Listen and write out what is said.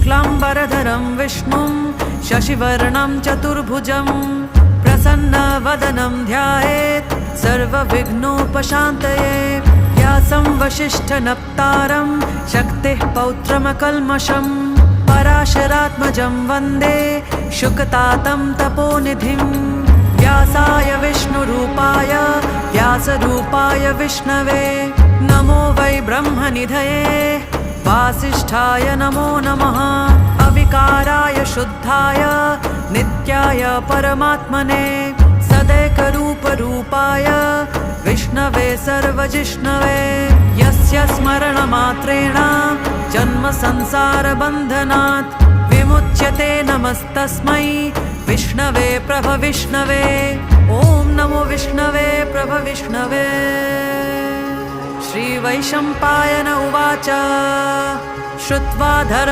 शुक्लाम्बरधरं विष्णुं शशिवर्णं चतुर्भुजं प्रसन्नवदनं ध्यायेत् सर्वविघ्नोपशान्तये। व्यासं वसिष्ठनप्तारं शक्तिः पौत्रमकल्मषं पराशरात्मजं वन्दे शुकतातं तपोनिधिं। व्यासाय विष्णुरूपाय व्यासरूपाय विष्णवे नमो वै ब्रह्मनिधये वासिष्ठाय नमो नमः। अविकाराय शुद्धाय नित्याय परमात्मने सदैकरूपरूपाय विष्णवे सर्वजिष्णवे। यस्य स्मरणमात्रेण जन्मसंसारबन्धनात् विमुच्यते नमस्तस्मै विष्णवे प्रभविष्णवे। ॐ नमो विष्णवे प्रभविष्णवे। श्रीवैशम्पायन उवाच श्रुत्वा धर्म